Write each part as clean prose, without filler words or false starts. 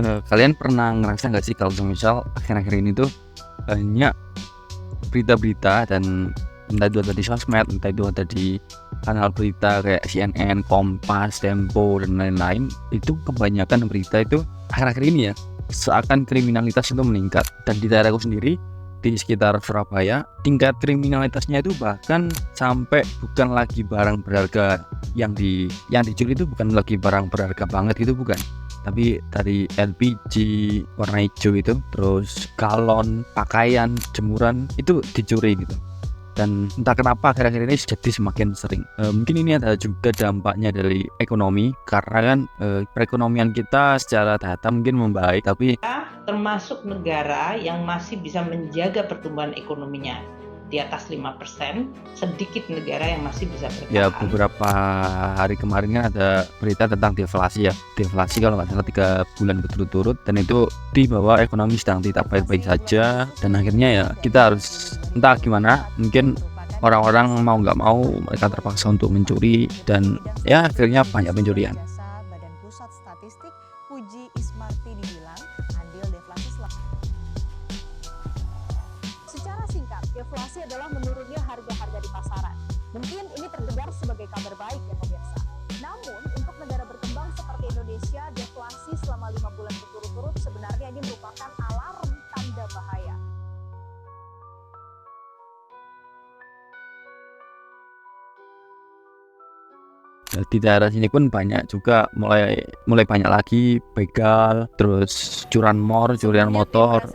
Kalian pernah ngerasa nggak sih kalau misal akhir-akhir ini tuh banyak berita-berita, dan entah itu ada di sosmed, entah itu ada di kanal berita kayak CNN, Kompas, Tempo, dan lain-lain, itu kebanyakan berita itu akhir-akhir ini ya seakan kriminalitas itu meningkat. Dan di daerahku sendiri di sekitar Surabaya, tingkat kriminalitasnya itu bahkan sampai bukan lagi barang berharga yang dicuri, itu bukan lagi barang berharga banget gitu, bukan, tapi dari LPG warna hijau itu, terus galon, pakaian, jemuran itu dicuri gitu. Dan entah kenapa akhir-akhir ini jadi semakin sering. Mungkin ini ada juga dampaknya dari ekonomi, karena kan perekonomian kita secara data mungkin membaik, tapi termasuk negara yang masih bisa menjaga pertumbuhan ekonominya di atas 5%, sedikit negara yang masih bisa bertahan. ya beberapa hari kemarin kan ada berita tentang deflasi ya. Deflasi kalau nggak salah 3 bulan berturut-turut, dan itu di bawah ekonomi sedang tidak baik-baik saja. Dan akhirnya ya kita harus entah gimana, mungkin orang-orang mau nggak mau mereka terpaksa untuk mencuri, dan ya akhirnya banyak pencurian. Badan Pusat Statistik Puji Ismarti dibilang andil deflasi secara singkat, deflasi adalah menurunnya harga-harga di pasaran. Mungkin ini terdengar sebagai kabar baik ya pemirsa. Namun untuk negara berkembang seperti Indonesia, deflasi selama 5 bulan berturut-turut sebenarnya ini merupakan alarm tanda bahaya. Di daerah sini pun banyak juga, mulai banyak lagi begal, terus curian motor,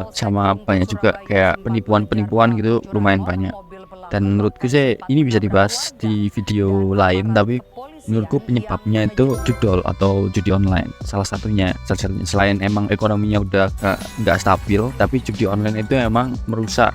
sama banyak juga kayak penipuan gitu, lumayan banyak. Dan menurutku sih ini bisa dibahas di video lain, tapi menurutku penyebabnya itu judol atau judi online. Salah satunya selain emang ekonominya udah nggak stabil, tapi judi online itu emang merusak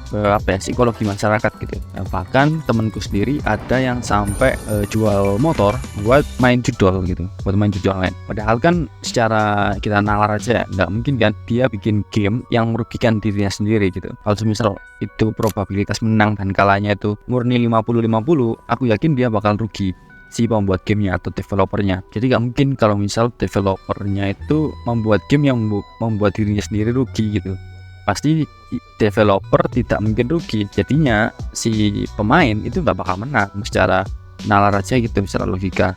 psikologi masyarakat gitu. Bahkan temanku sendiri ada yang sampai jual motor buat main judol gitu, buat main judi online. Padahal kan secara kita nalar aja nggak mungkin kan dia bikin game yang merugikan dirinya sendiri gitu. Kalau misal itu probabilitas menang dan kalahnya itu murni 50-50, aku yakin dia bakal rugi, si pembuat gamenya atau developernya. Jadi gak mungkin kalau misal developernya itu membuat game yang membuat dirinya sendiri rugi gitu. Pasti developer tidak mungkin rugi, jadinya si pemain itu gak bakal menang secara nalar aja gitu, secara logika.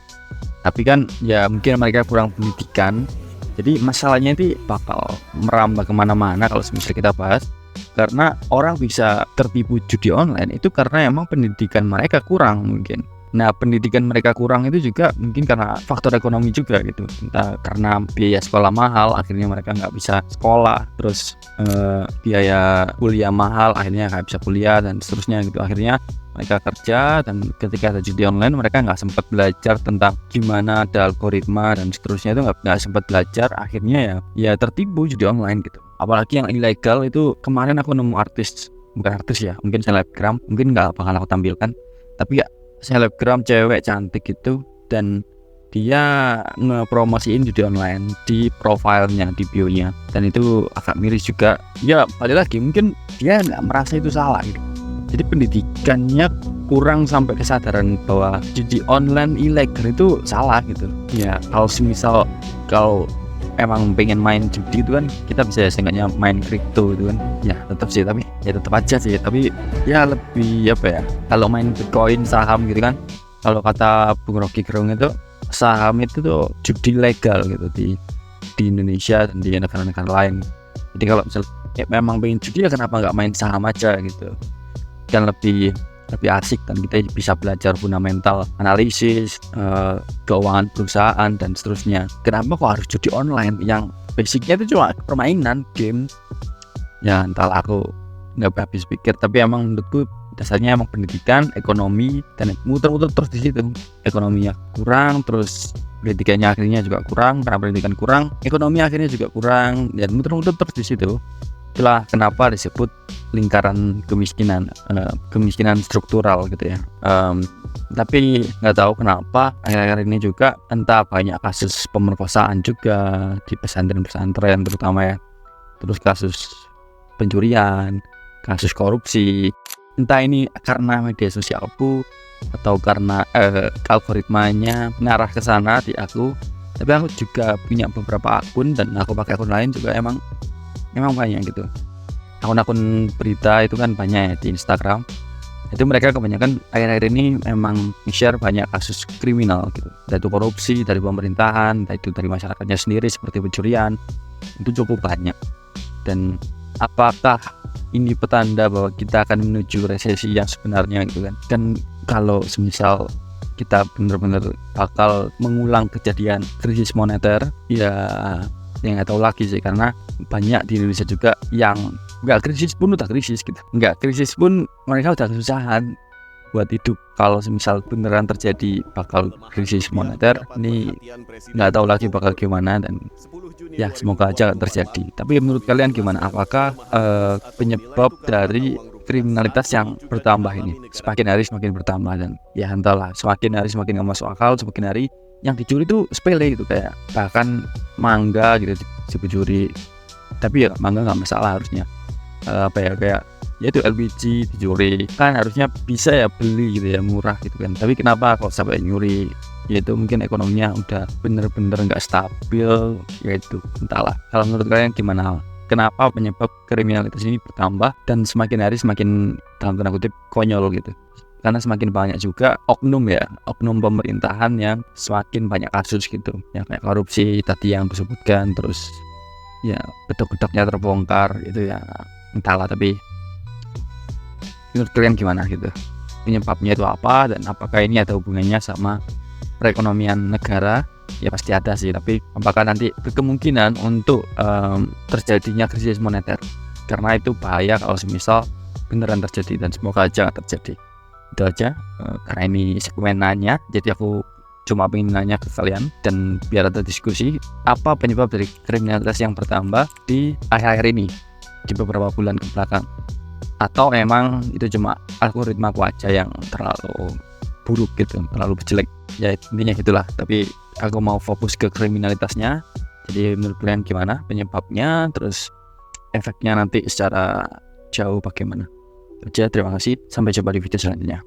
Tapi kan ya mungkin mereka kurang pendidikan, jadi masalahnya itu bakal merambah kemana-mana kalau misalnya kita bahas. Karena orang bisa tertipu judi online itu karena emang pendidikan mereka kurang mungkin. Nah, pendidikan mereka kurang itu juga mungkin karena faktor ekonomi juga gitu. Entah karena biaya sekolah mahal, akhirnya mereka nggak bisa sekolah. Terus biaya kuliah mahal, akhirnya nggak bisa kuliah, dan seterusnya gitu. Akhirnya mereka kerja, dan ketika ada judi online mereka nggak sempat belajar tentang gimana ada algoritma dan seterusnya, itu nggak sempat belajar. Akhirnya ya tertipu judi online gitu. Apalagi yang ilegal itu, kemarin aku nemu bukan artis ya, mungkin selebgram, mungkin nggak bakal aku tampilkan, tapi ya selebgram cewek cantik gitu, dan dia ngepromosiin judi online di profilnya, di bio-nya, dan itu agak miris juga. Ya balik lagi, mungkin dia nggak merasa itu salah gitu. Jadi pendidikannya kurang sampai kesadaran bahwa judi online ilegal itu salah gitu. Ya kalau emang pengen main judi itu kan kita bisa seenggaknya main kripto itu kan, ya tetap aja sih, tapi ya lebih apa ya, kalau main Bitcoin, saham gitu kan, kalau kata Bung Rocky Gerung itu saham itu tuh judi legal gitu di Indonesia dan di negara-negara lain. Jadi kalau misalnya memang pengen judi, ya kenapa nggak main saham aja gitu, kan lebih asik, dan kita bisa belajar fundamental analisis keuangan perusahaan dan seterusnya. Kenapa kok harus judi online yang basicnya itu cuma permainan game? Ya entahlah, aku nggak habis pikir, tapi emang menurutku dasarnya emang pendidikan, ekonomi, dan muter-muter terus di situ. Ekonominya kurang, terus pendidikannya akhirnya juga kurang. Karena pendidikan kurang, ekonomi akhirnya juga kurang, dan muter-muter terus di situ. Itulah kenapa disebut lingkaran kemiskinan struktural gitu ya. Tapi nggak tahu kenapa akhir-akhir ini juga entah banyak kasus pemerkosaan juga di pesantren terutama ya, terus kasus pencurian, kasus korupsi. Entah ini karena media sosialku atau karena algoritmanya mengarah ke sana di aku, Tapi aku juga punya beberapa akun dan aku pakai akun lain juga emang banyak gitu. Akun-akun berita itu kan banyak ya di Instagram. Itu mereka kebanyakan akhir-akhir ini memang share banyak kasus kriminal gitu. Entah itu korupsi dari pemerintahan, entah itu dari masyarakatnya sendiri seperti pencurian. Itu cukup banyak. Dan apakah ini petanda bahwa kita akan menuju resesi yang sebenarnya gitu kan? Dan kalau semisal kita benar-benar bakal mengulang kejadian krisis moneter, ya nggak tahu lagi sih, karena banyak di Indonesia juga yang nggak krisis pun udah krisis gitu, nggak krisis pun mereka udah kesusahan buat hidup. Kalau semisal beneran terjadi bakal krisis moneter, ini nggak tahu lagi bakal gimana, dan ya semoga aja terjadi. Tapi menurut kalian gimana? Apakah penyebab dari kriminalitas yang bertambah ini semakin hari semakin bertambah, dan ya entahlah, semakin hari semakin nggak masuk akal, semakin hari yang dicuri itu sepele gitu, kayak bahkan mangga gitu dicuri, tapi ya mangga nggak masalah harusnya. Kayak ya itu LPG dicuri kan harusnya bisa ya beli gitu ya, murah gitu kan, tapi kenapa kok sampai nyuri? Yaitu mungkin ekonominya udah bener-bener nggak stabil, yaitu entahlah. Kalau menurut kalian gimana? Kenapa penyebab kriminalitas ini bertambah dan semakin hari semakin dalam tanda kutip konyol gitu? Karena semakin banyak juga oknum pemerintahan yang semakin banyak kasus gitu ya, kayak korupsi tadi yang disebutkan, terus ya bedok-bedoknya terbongkar gitu ya, entahlah. Tapi menurut kalian gimana gitu, penyebabnya itu apa, dan apakah ini ada hubungannya sama perekonomian negara? Ya pasti ada sih, tapi apakah nanti berkemungkinan untuk terjadinya krisis moneter? Karena itu bahaya kalau semisal beneran terjadi, dan semoga aja gak terjadi. Itu aja, karena ini segmen nanya, jadi aku cuma pengen nanya ke kalian dan biar ada diskusi, apa penyebab dari kriminalitas yang bertambah di akhir-akhir ini, di beberapa bulan ke belakang? Atau memang itu cuma algoritma aku aja yang terlalu buruk gitu, terlalu jelek? Ya intinya gitulah, tapi aku mau fokus ke kriminalitasnya. Jadi menurut kalian gimana penyebabnya, terus efeknya nanti secara jauh bagaimana? Terima kasih, sampai jumpa di video selanjutnya.